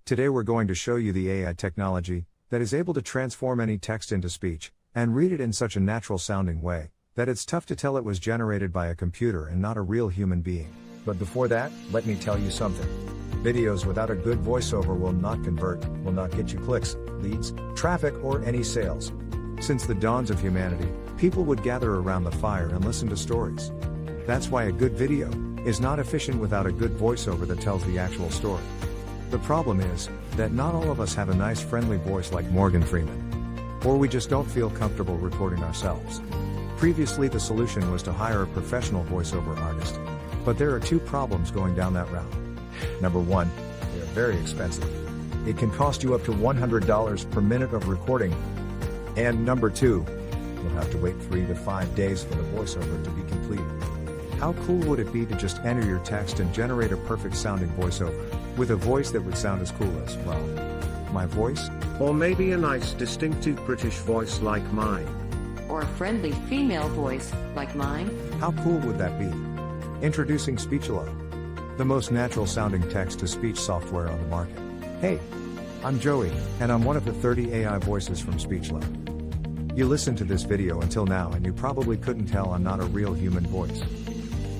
Today we're going to show you the AI technology that is able to transform any text into speech, and read it in such a natural sounding way, that it's tough to tell it was generated by a computer and not a real human being. But before that, let me tell you something. Videos without a good voiceover will not convert, will not get you clicks, leads, traffic, or any sales. Since the dawns of humanity, people would gather around the fire and listen to stories. That's why a good video is not efficient without a good voiceover that tells the actual story. The problem is that not all of us have a nice friendly voice like Morgan Freeman. Or we just don't feel comfortable recording ourselves. Previously the solution was to hire a professional voiceover artist. But there are two problems going down that route. Number one, they are very expensive. It can cost you up to $100 per minute of recording. And number two, you'll have to wait 3 to 5 days for the voiceover to be completed. How cool would it be to just enter your text and generate a perfect sounding voiceover, with a voice that would sound as cool as, well, my voice? Or maybe a nice distinctive British voice like mine. Or a friendly female voice like mine? How cool would that be? Introducing Speechelo, the most natural sounding text-to-speech software on the market. Hey, I'm Joey, and I'm one of the 30 AI voices from Speechelo. You listened to this video until now and you probably couldn't tell I'm not a real human voice.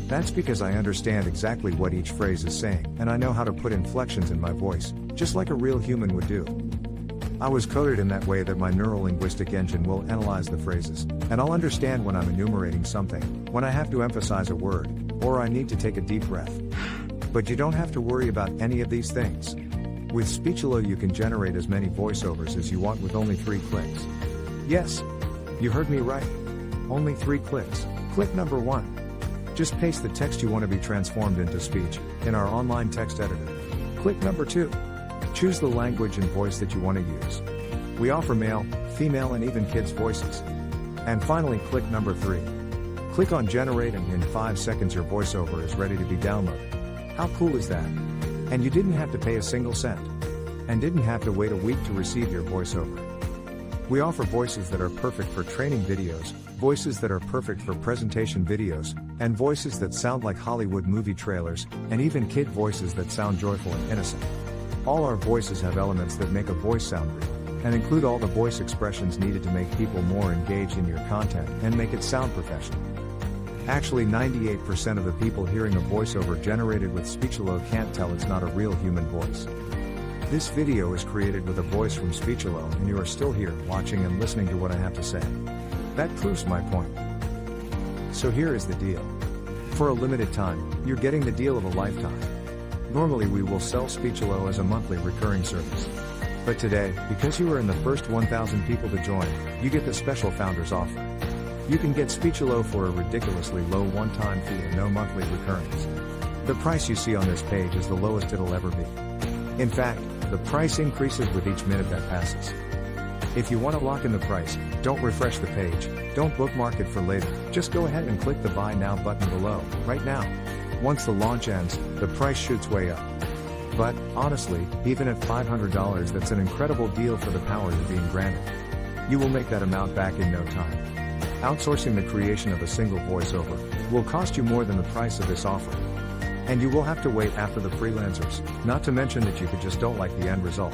That's because I understand exactly what each phrase is saying, and I know how to put inflections in my voice, just like a real human would do. I was coded in that way that my neurolinguistic engine will analyze the phrases, and I'll understand when I'm enumerating something, when I have to emphasize a word, or I need to take a deep breath. But you don't have to worry about any of these things. With Speechelo you can generate as many voiceovers as you want with only 3 clicks. Yes, you heard me right. Only 3 clicks. Click number 1. Just paste the text you want to be transformed into speech in our online text editor. Click number 2. Choose the language and voice that you want to use. We offer male, female, and even kids' voices. And finally, click number 3. Click on generate, and in 5 seconds your voiceover is ready to be downloaded. How cool is that? And you didn't have to pay a single cent. And didn't have to wait a week to receive your voiceover. We offer voices that are perfect for training videos, voices that are perfect for presentation videos, and voices that sound like Hollywood movie trailers, and even kid voices that sound joyful and innocent. All our voices have elements that make a voice sound real, and include all the voice expressions needed to make people more engaged in your content and make it sound professional. Actually, 98% of the people hearing a voiceover generated with Speechelo can't tell it's not a real human voice. This video is created with a voice from Speechelo, and you are still here watching and listening to what I have to say. That proves my point. So here is the deal. For a limited time, you're getting the deal of a lifetime. Normally we will sell Speechelo as a monthly recurring service. But today, because you are in the first 1,000 people to join, you get the special founders offer. You can get Speechelo for a ridiculously low one-time fee and no monthly recurrings. The price you see on this page is the lowest it'll ever be. In fact, the price increases with each minute that passes. If you want to lock in the price, don't refresh the page, don't bookmark it for later, just go ahead and click the Buy Now button below, right now. Once the launch ends, the price shoots way up. But, honestly, even at $500 that's an incredible deal for the power you're being granted. You will make that amount back in no time. Outsourcing the creation of a single voiceover will cost you more than the price of this offer. And you will have to wait after the freelancers, not to mention that you just don't like the end result.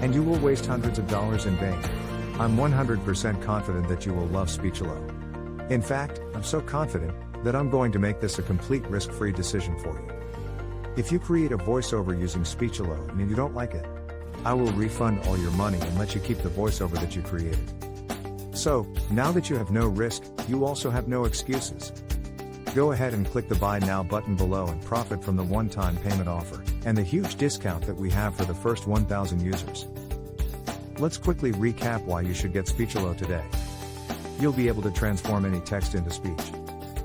And you will waste hundreds of dollars in vain. I'm 100% confident that you will love Speechelo. In fact, I'm so confident that I'm going to make this a complete risk-free decision for you. If you create a voiceover using Speechelo and you don't like it, I will refund all your money and let you keep the voiceover that you created. So, now that you have no risk, you also have no excuses. Go ahead and click the Buy Now button below and profit from the one-time payment offer, and the huge discount that we have for the first 1,000 users. Let's quickly recap why you should get Speechelo today. You'll be able to transform any text into speech.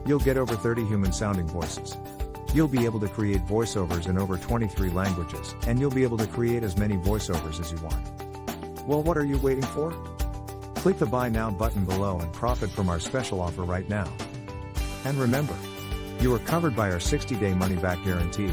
You'll get over 30 human-sounding voices. You'll be able to create voiceovers in over 23 languages, and you'll be able to create as many voiceovers as you want. Well, what are you waiting for? Click the Buy Now button below and profit from our special offer right now. And remember, you are covered by our 60-day money-back guarantee.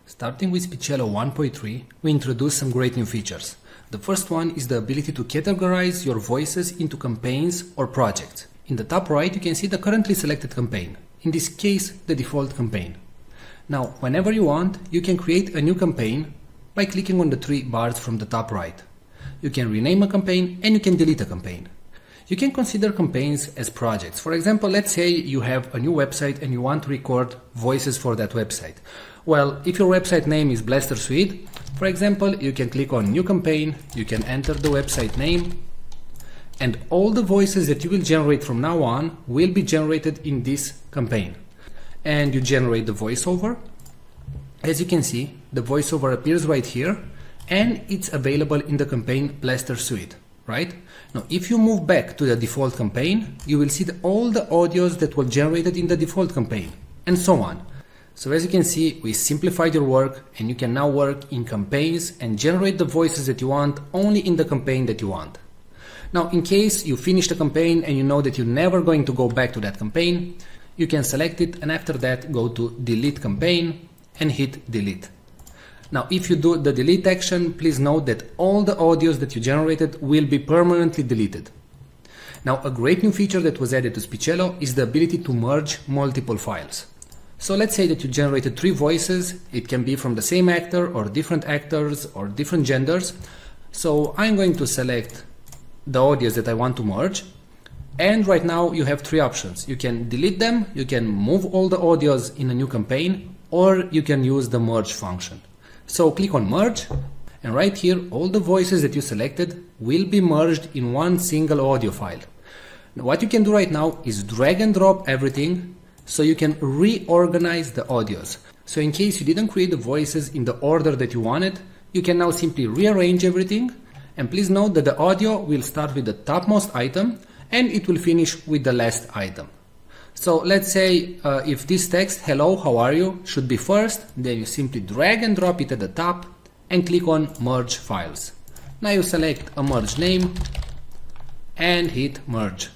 Starting with Speechelo 1.3, we introduced some great new features. The first one is the ability to categorize your voices into campaigns or projects. In the top right, you can see the currently selected campaign. In this case, the default campaign. Now, whenever you want, you can create a new campaign by clicking on the three bars from the top right. You can rename a campaign and you can delete a campaign. You can consider campaigns as projects. For example, let's say you have a new website and you want to record voices for that website. Well, if your website name is Blaster Suite, for example, you can click on New Campaign, you can enter the website name, and all the voices that you will generate from now on will be generated in this campaign. And you generate the voiceover. As you can see, the voiceover appears right here, and it's available in the campaign Blaster Suite, right? Now, if you move back to the default campaign, you will see all the audios that were generated in the default campaign, and so on. So as you can see, we simplified your work, and you can now work in campaigns and generate the voices that you want only in the campaign that you want. Now, in case you finish the campaign and you know that you're never going to go back to that campaign, you can select it and after that go to Delete Campaign and hit Delete. Now, if you do the delete action, please note that all the audios that you generated will be permanently deleted. Now, a great new feature that was added to Speechelo is the ability to merge multiple files. So let's say that you generated 3 voices. It can be from the same actor or different actors or different genders. So I'm going to select the audios that I want to merge. And right now you have 3 options. You can delete them, you can move all the audios in a new campaign, or you can use the merge function. So click on merge, and right here all the voices that you selected will be merged in one single audio file. Now, what you can do right now is drag and drop everything so you can reorganize the audios. So in case you didn't create the voices in the order that you wanted, you can now simply rearrange everything. And please note that the audio will start with the topmost item and it will finish with the last item. So let's say if this text, hello, how are you, should be first, then you simply drag and drop it at the top and click on merge files. Now you select a merge name and hit merge.